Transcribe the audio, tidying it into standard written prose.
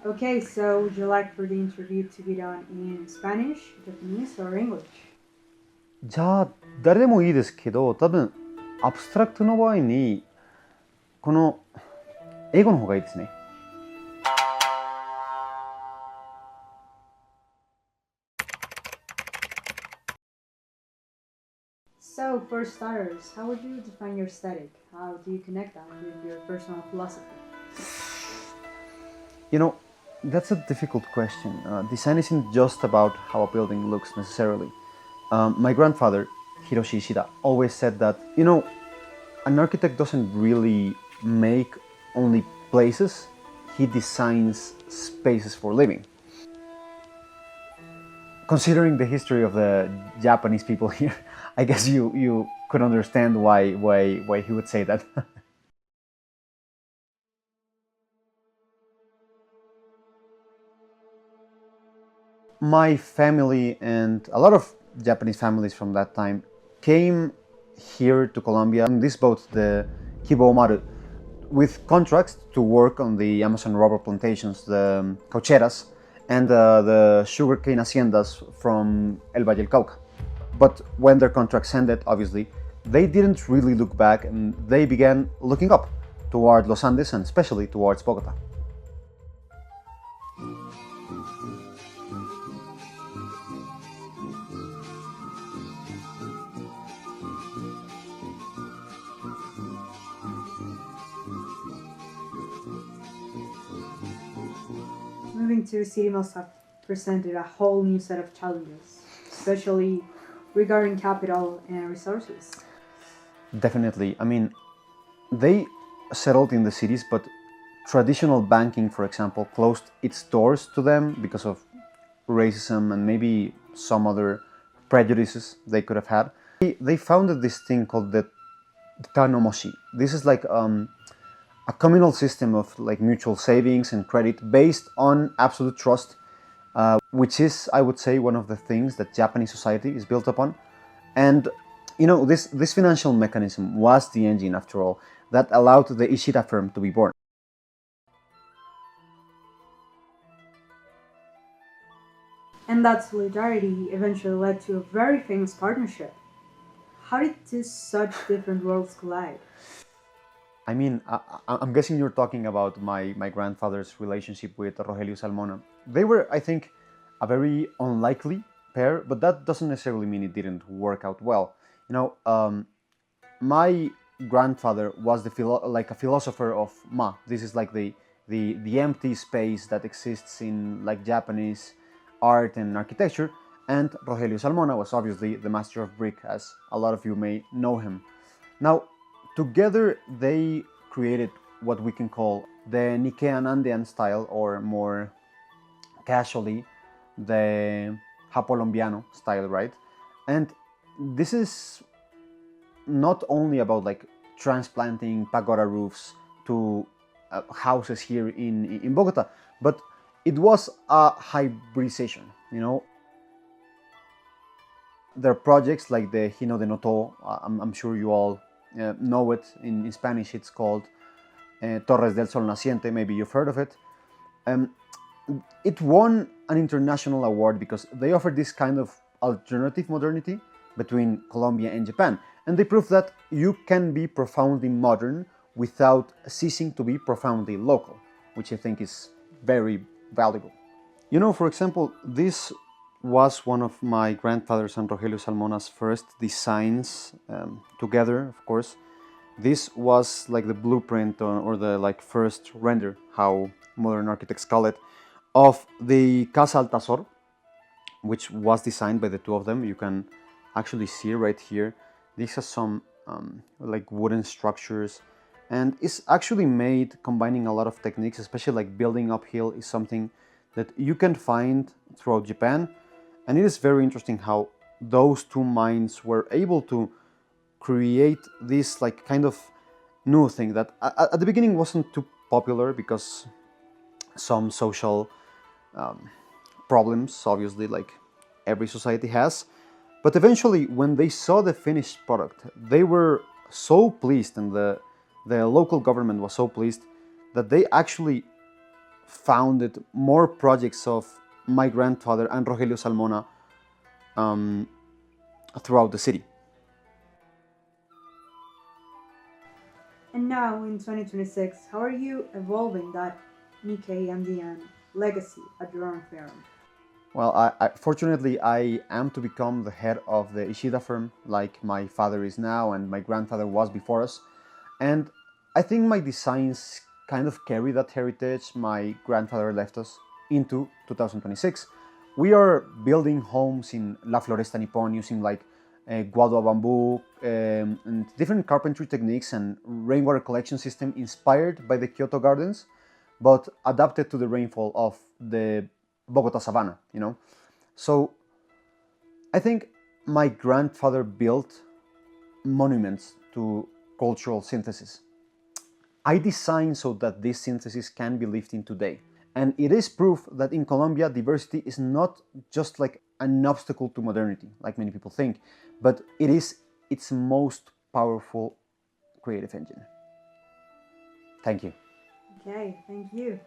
Okay, so would you like for the interview to be done in Spanish, Japanese, or English? じゃあ誰でもいいですけど、多分アブストラクトの場合にこの英語の方がいいですね。So, for starters, how would you define your aesthetic? How do you connect that with your personal philosophy? You know, that's a difficult question. Design isn't just about how a building looks necessarily. My grandfather, Hiroshi Ishida, always said that, an architect doesn't really make only places, he designs spaces for living. Considering the history of the Japanese people here, I guess you could understand why he would say that. My family and a lot of Japanese families from that time came here to Colombia on this boat, the Kibomaru, with contracts to work on the Amazon rubber plantations, the caucheras, and the sugarcane haciendas from El Valle del Cauca. But when their contracts ended, obviously, they didn't really look back and they began looking up toward Los Andes and especially towards Bogota. Moving to a city must have presented a whole new set of challenges, especially regarding capital and resources. Definitely. I mean, they settled in the cities, but traditional banking, for example, closed its doors to them because of racism and maybe some other prejudices they could have had. They founded this thing called the Tanomoshi. This is like a communal system of like mutual savings and credit based on absolute trust, which is, I would say, one of the things that Japanese society is built upon. And this financial mechanism was the engine, after all, that allowed the Ishida firm to be born. And that solidarity eventually led to a very famous partnership. How did two such different worlds collide? I mean, I'm guessing you're talking about my grandfather's relationship with Rogelio Salmona. They were, I think, a very unlikely pair, but that doesn't necessarily mean it didn't work out well. My grandfather was like a philosopher of ma. This is like the empty space that exists in like Japanese art and architecture. And Rogelio Salmona was obviously the master of brick, as a lot of you may know him. Now, together they created what we can call the Nikkeian Andean style, or more casually, the Hapolombiano style, right? And this is not only about like transplanting pagoda roofs to houses here in Bogota, but it was a hybridization. There are projects like the Hino de Noto. I'm sure you all know it. In Spanish, it's called Torres del Sol Naciente. Maybe you've heard of it. Um, it won an international award because they offered this kind of alternative modernity between Colombia and Japan. And they prove that you can be profoundly modern without ceasing to be profoundly local, which I think is very valuable. For example, this was one of my grandfather's and Rogelio Salmona's first designs together, of course. This was like the blueprint or the like first render, how modern architects call it, of the Casa Altazor, which was designed by the two of them. You can actually see right here. This has some like wooden structures, and it's actually made combining a lot of techniques, especially like building uphill is something that you can find throughout Japan. And it is very interesting how those two minds were able to create this like kind of new thing that at the beginning wasn't too popular because some social problems, obviously, like every society has. But eventually, when they saw the finished product, they were so pleased, and the local government was so pleased that they actually founded more projects of my grandfather and Rogelio Salmona um, throughout the city. And now in 2026, how are you evolving that Nikkei MDN legacy at your own firm? Well, fortunately, I am to become the head of the Ishida firm, like my father is now and my grandfather was before us. And I think my designs kind of carry that heritage my grandfather left us into 2026. We are building homes in La Floresta Nippon using like guadua bamboo and different carpentry techniques and rainwater collection system inspired by the Kyoto gardens, but adapted to the rainfall of the Bogota savannah, you know? So I think my grandfather built monuments to cultural synthesis. I design so that this synthesis can be lived in today. And it is proof that in Colombia, diversity is not just like an obstacle to modernity, like many people think, but it is its most powerful creative engine. Thank you. Okay, thank you.